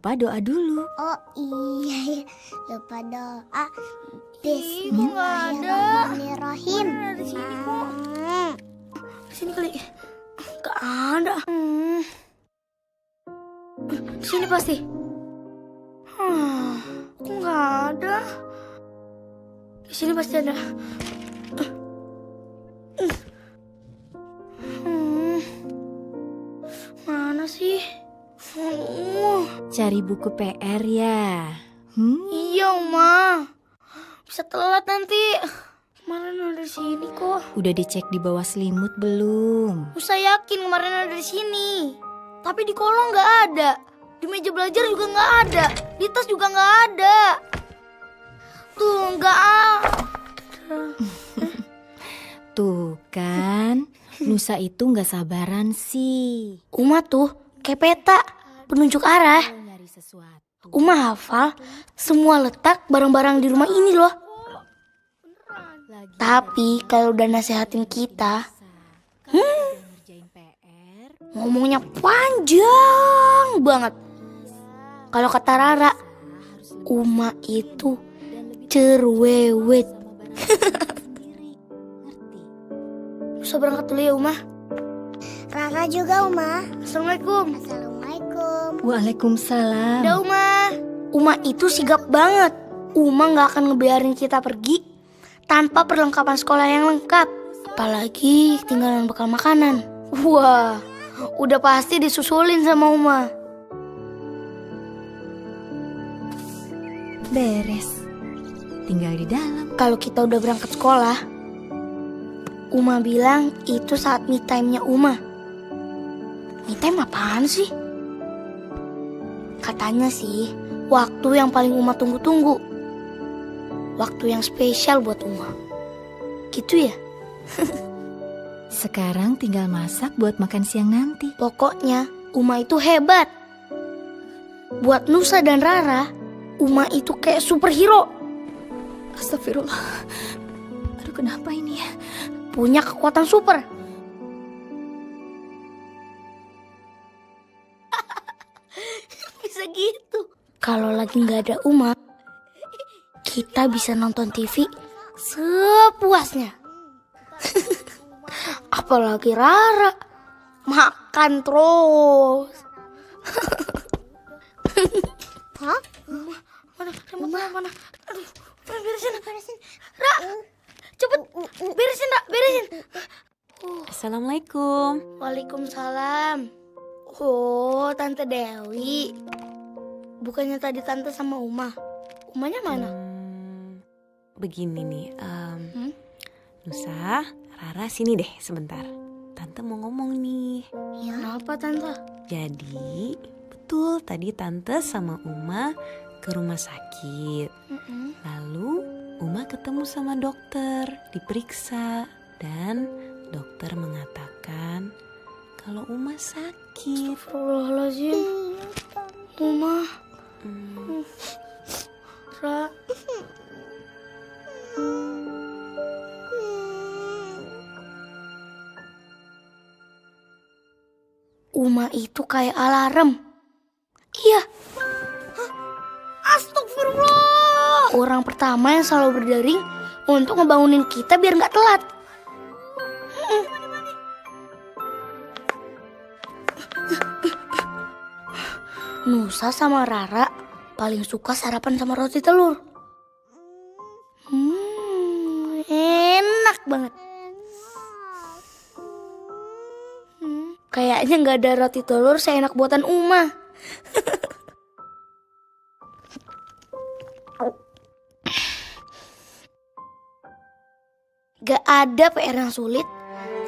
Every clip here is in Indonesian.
lupa doa dulu. Oh iya, lupa doa. Ih, kok nggak ada? Bismillahirrahmanirrahim. Mana ada di sini kok? Di sini kali. Gak ada. Di sini pasti. Kok nggak ada? Di sini pasti ada. Mana sih? Cari buku PR ya. Iya, Uma. Bisa telat nanti. Kemarin ada di sini kok. Udah dicek di bawah selimut belum? Musa yakin kemarin ada di sini. Tapi di kolong nggak ada. Di meja belajar juga nggak ada. Di tas juga nggak ada. Tuh nggak ada. Tuh kan, Nusa itu nggak sabaran sih. Uma tuh kayak peta, penunjuk arah. Nyari sesuatu. Uma hafal semua letak barang-barang di rumah ini loh. Tapi kalau udah nasehatin kita, Ngerjain PR. ngomongnya panjang banget. Kalau kata Rara, Uma itu cerewet. Bisa berangkat dulu ya, Uma. Rara juga, Uma. Assalamualaikum. Assalamualaikum. Waalaikumsalam. Udah, Uma. Uma itu sigap banget. Uma gak akan ngebiarin kita pergi tanpa perlengkapan sekolah yang lengkap. Apalagi ketinggalan bekal makanan. Wah, udah pasti disusulin sama Uma. Beres. Tinggal di dalam. Kalau kita udah berangkat sekolah, Uma bilang itu saat me time-nya Uma. Me time apaan sih? Katanya sih, waktu yang paling Uma tunggu-tunggu. Waktu yang spesial buat Uma. Gitu ya? Sekarang tinggal masak buat makan siang nanti. Pokoknya, Uma itu hebat. Buat Nusa dan Rara, Uma itu kayak superhero. Astagfirullah. Aduh, kenapa ini ya? Punya kekuatan super. Bisa gitu. Kalau lagi nggak ada Uma, kita bisa nonton TV sepuasnya. Apalagi Rara, makan terus. Hah? Mana? Remote mana? Aduh, beresin. Ra, cepet beresin, Ra, beresin. Assalamualaikum. Waalaikumsalam. Oh, Tante Dewi. Bukannya tadi Tante sama Uma. Umanya mana? Begini nih, Nusa, Rara sini deh sebentar. Tante mau ngomong nih. Ya. Kenapa Tante? Jadi, betul tadi Tante sama Uma ke rumah sakit. Lalu Uma ketemu sama dokter, diperiksa. Dan dokter mengatakan kalau Uma sakit. Astagfirullahaladzim. Uma. Ra. Uma itu kayak alarm. Iya. Astagfirullah. Orang pertama yang selalu berdering untuk ngebangunin kita biar nggak telat. Nusa sama Rara paling suka sarapan sama roti telur. Enak banget. Kayaknya nggak ada roti telur seenak buatan Uma. Gak ada PR yang sulit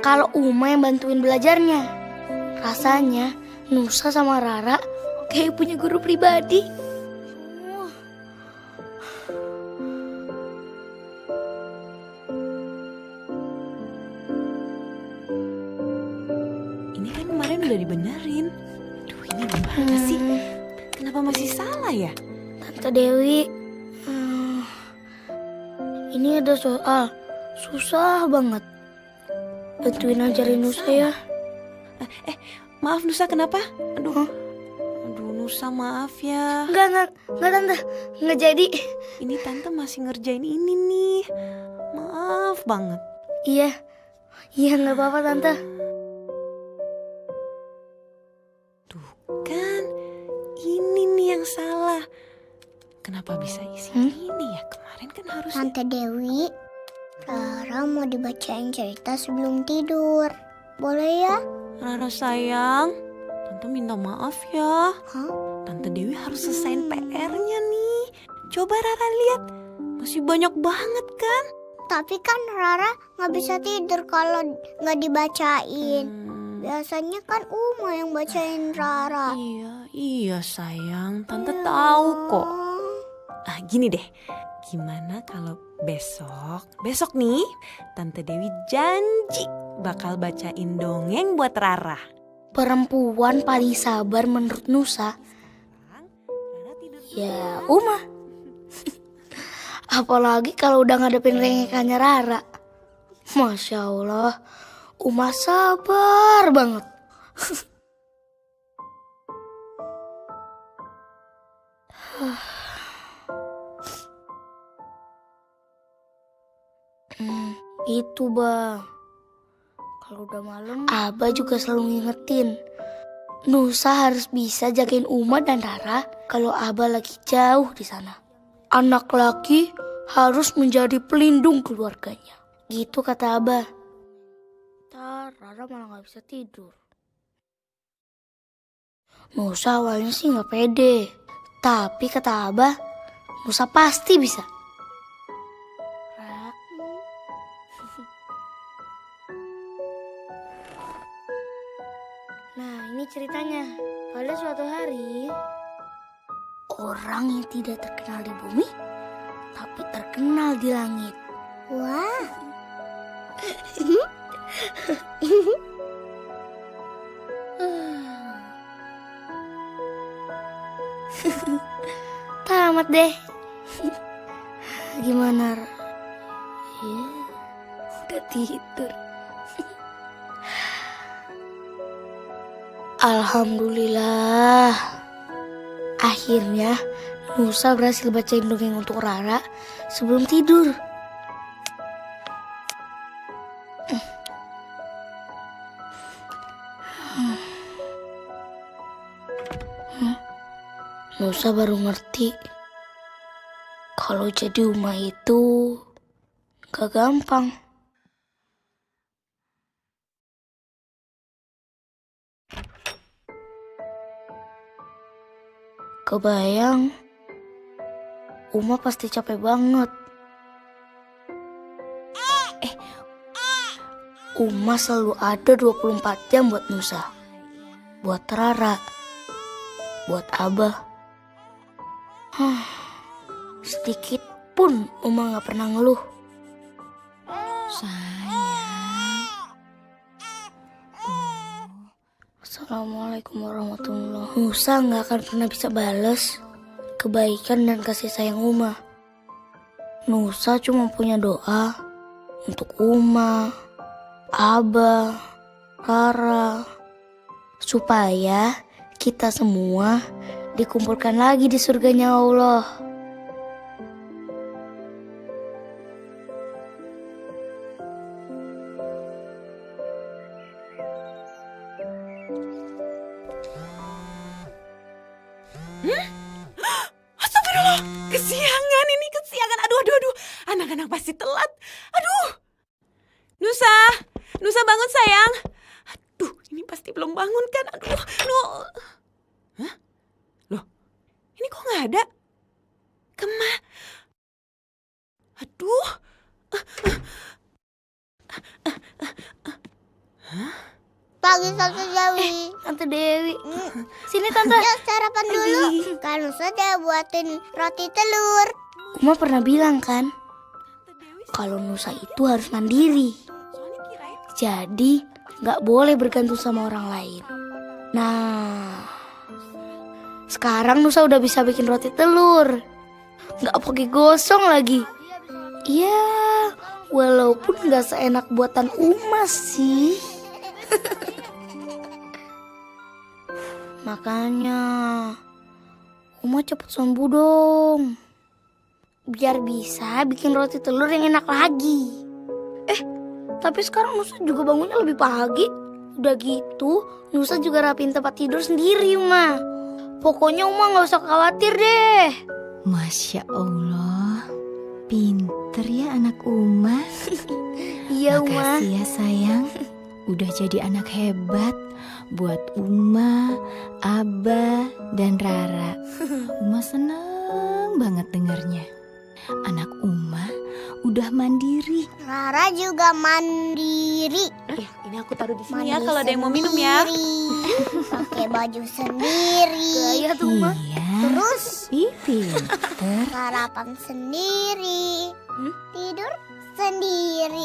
kalau Uma yang bantuin belajarnya. Rasanya Nusa sama Rara kayak punya guru pribadi. Ini kan kemarin udah dibenerin. Duh, ini gimana sih? Kenapa masih salah ya? Tante Dewi, ini ada soal susah banget. Bantuin ajarin Nusa ya. Maaf Nusa, kenapa? Aduh, Nusa maaf ya. Enggak tante, nggak jadi. Ini tante masih ngerjain ini nih. Maaf banget. Iya nggak apa-apa tante. Tuh kan, ini nih yang salah. Kenapa bisa isi ini ya? Kemarin kan harusnya. Tante Dewi, Rara mau dibacain cerita sebelum tidur. Boleh ya? Rara sayang, tante minta maaf ya. Hah? Tante Dewi harus selesaiin PR-nya nih. Coba Rara lihat, masih banyak banget kan? Tapi kan Rara nggak bisa tidur kalau nggak dibacain. Biasanya kan Uma yang bacain Rara. Iya sayang, tante tahu kok. Gini deh, gimana kalau besok nih Tante Dewi janji bakal bacain dongeng buat Rara. Perempuan paling sabar menurut Nusa ya Uma. Apalagi kalau udah ngadepin rengekannya Rara. Masya Allah, Uma sabar banget. Itu Bang, kalau udah malam Abah juga selalu ngingetin Nusa harus bisa jagain Uma dan Rara kalau Abah lagi jauh di sana. Anak laki harus menjadi pelindung keluarganya, gitu kata Abah. Ntar Rara malah gak bisa tidur. Nusa awalnya sih gak pede, tapi kata Abah Nusa pasti bisa. Nah, ini ceritanya. Pada suatu hari, orang yang tidak terkenal di bumi, tapi terkenal di langit. Wah. Tamat deh. Gimana? Ya, udah tidur. Alhamdulillah. Akhirnya Nusa berhasil bacain dongeng untuk Rara sebelum tidur. Nusa baru ngerti kalau jadi Uma itu gak gampang. Kebayang, Uma pasti capek banget. Uma selalu ada 24 jam buat Nusa, buat Rara, buat Abah. Sedikit pun Uma gak pernah ngeluh. Sayang. Assalamualaikum warahmatullahi wabarakatuh. Nusa gak akan pernah bisa balas kebaikan dan kasih sayang Uma. Nusa cuma punya doa untuk Uma, Abah, Rara, supaya kita semua dikumpulkan lagi di surganya Allah. Astagfirullah, kesiangan ini, kesiangan. Aduh. Anak-anak pasti telat. Aduh. Nusa bangun sayang. Aduh, ini pasti belum bangun kan. Aduh, Hah? Loh, ini kok gak ada? Aduh. Pagi Tante Dewi. Tante Dewi, sini Tante. Yuk sarapan dulu. Kan sudah buatin roti telur. Uma pernah bilang kan, kalau Nusa itu harus mandiri. Jadi gak boleh bergantung sama orang lain. Nah, sekarang Nusa udah bisa bikin roti telur, gak pakai gosong lagi. Ya, walaupun gak seenak buatan Uma sih. Makanya Uma cepet sembuh dong. Biar bisa bikin roti telur yang enak lagi. Tapi sekarang Nusa juga bangunnya lebih pagi. Udah gitu, Nusa juga rapiin tempat tidur sendiri, Uma. Pokoknya Uma gak usah khawatir deh. Masya Allah, pinter ya anak Uma. Iya, Uma. Makasih ya sayang, udah jadi anak hebat buat Uma, Abah, dan Rara. Uma seneng banget dengarnya. Anak Uma udah mandiri. Rara juga mandiri. Ini aku taruh di sini Mandi ya kalau ada yang mau minum ya. sendiri. Pakai baju sendiri. Gaya tuh, Uma. Iya, Terus pinter. sarapan sendiri. Tidur sendiri.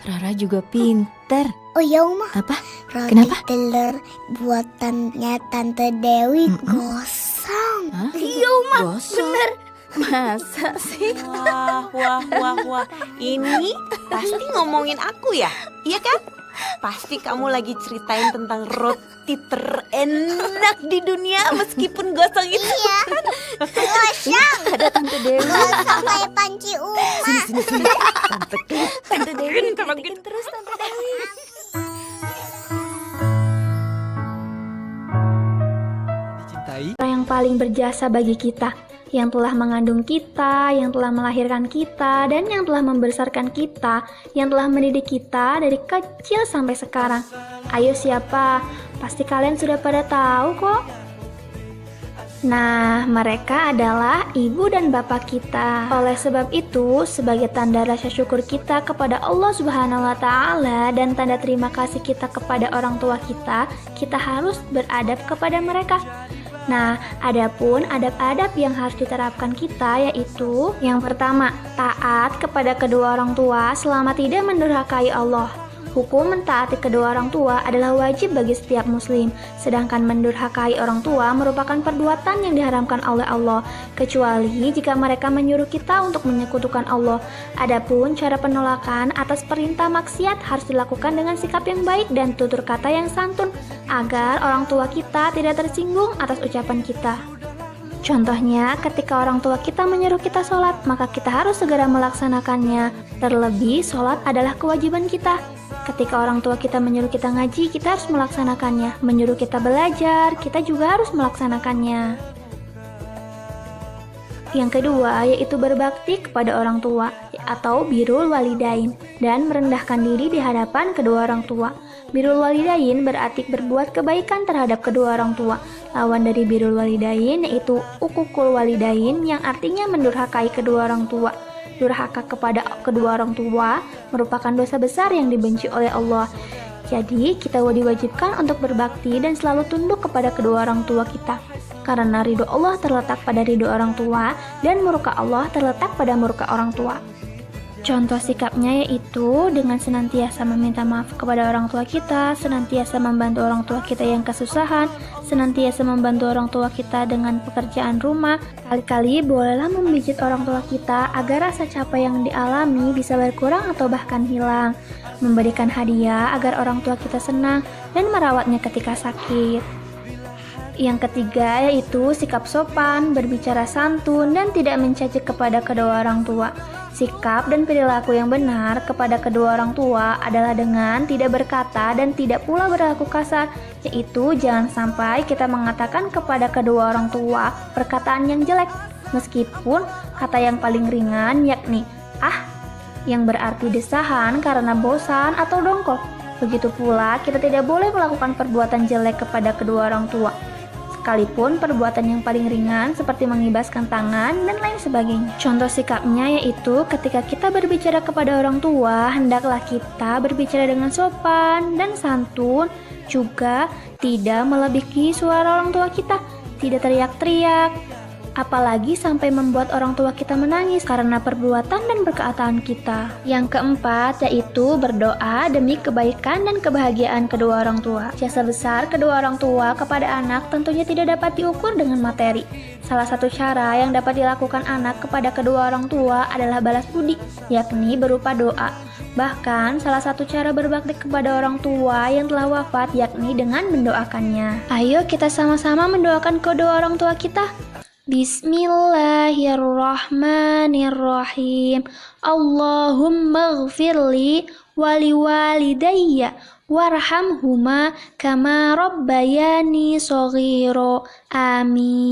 Rara juga pinter. Oh ya Uma, Apa? roti Kenapa? telur buatannya Tante Dewi gosong. Hah? Iya, Uma. Gosong. Bener. Masa sih? Wah. Ini pasti ngomongin aku ya? Iya kan? Pasti kamu lagi ceritain tentang roti terenak di dunia meskipun gosong itu. Iya, gosong. Ada Tante Dewi. Gosong kayak panci Uma. Sini. Tante Dewi, kritikin terus Tante Dewi. Orang yang paling berjasa bagi kita, yang telah mengandung kita, yang telah melahirkan kita, dan yang telah membesarkan kita, yang telah mendidik kita dari kecil sampai sekarang. Ayo siapa? Pasti kalian sudah pada tahu kok. Nah, mereka adalah ibu dan bapak kita. Oleh sebab itu, sebagai tanda rasa syukur kita kepada Allah Subhanahu wa Ta'ala dan tanda terima kasih kita kepada orang tua kita harus beradab kepada mereka. Nah, adapun adab-adab yang harus diterapkan kita yaitu yang pertama, taat kepada kedua orang tua selama tidak mendurhakai Allah. Hukum mentaati kedua orang tua adalah wajib bagi setiap muslim, sedangkan mendurhakai orang tua merupakan perbuatan yang diharamkan oleh Allah, kecuali jika mereka menyuruh kita untuk menyekutukan Allah. Adapun cara penolakan atas perintah maksiat harus dilakukan dengan sikap yang baik dan tutur kata yang santun, agar orang tua kita tidak tersinggung atas ucapan kita. Contohnya, ketika orang tua kita menyuruh kita sholat, maka kita harus segera melaksanakannya. Terlebih, sholat adalah kewajiban kita. Ketika orang tua kita menyuruh kita ngaji, kita harus melaksanakannya. Menyuruh kita belajar, kita juga harus melaksanakannya. Yang kedua, yaitu berbakti kepada orang tua, atau birrul walidain, dan merendahkan diri di hadapan kedua orang tua. Birrul walidain berarti berbuat kebaikan terhadap kedua orang tua. Lawan dari birrul walidain yaitu uququl walidain, yang artinya mendurhakai kedua orang tua. Durhaka kepada kedua orang tua merupakan dosa besar yang dibenci oleh Allah. Jadi, kita diwajibkan untuk berbakti dan selalu tunduk kepada kedua orang tua kita. Karena ridho Allah terletak pada ridho orang tua dan murka Allah terletak pada murka orang tua. Contoh sikapnya yaitu dengan senantiasa meminta maaf kepada orang tua kita, senantiasa membantu orang tua kita yang kesusahan, senantiasa membantu orang tua kita dengan pekerjaan rumah. Kali-kali bolehlah memijit orang tua kita agar rasa capek yang dialami bisa berkurang atau bahkan hilang. Memberikan hadiah agar orang tua kita senang dan merawatnya ketika sakit. Yang ketiga yaitu sikap sopan, berbicara santun, dan tidak mencaci kepada kedua orang tua. Sikap dan perilaku yang benar kepada kedua orang tua adalah dengan tidak berkata dan tidak pula berlaku kasar, yaitu jangan sampai kita mengatakan kepada kedua orang tua perkataan yang jelek, meskipun kata yang paling ringan yakni yang berarti desahan karena bosan atau dongkol. Begitu pula kita tidak boleh melakukan perbuatan jelek kepada kedua orang tua, sekalipun perbuatan yang paling ringan seperti mengibaskan tangan dan lain sebagainya. Contoh sikapnya yaitu ketika kita berbicara kepada orang tua, hendaklah kita berbicara dengan sopan dan santun, juga tidak melebihi suara orang tua kita, tidak teriak-teriak, apalagi sampai membuat orang tua kita menangis karena perbuatan dan perkataan kita. Yang keempat yaitu berdoa demi kebaikan dan kebahagiaan kedua orang tua. Jasa besar kedua orang tua kepada anak tentunya tidak dapat diukur dengan materi. Salah satu cara yang dapat dilakukan anak kepada kedua orang tua adalah balas budi, yakni berupa doa. Bahkan, salah satu cara berbakti kepada orang tua yang telah wafat yakni dengan mendoakannya. Ayo kita sama-sama mendoakan kedua orang tua kita. Bismillahirrahmanirrahim. Allahumma ghfirli wali walidayya warhamhuma kama rabbayani shaghira. Amin.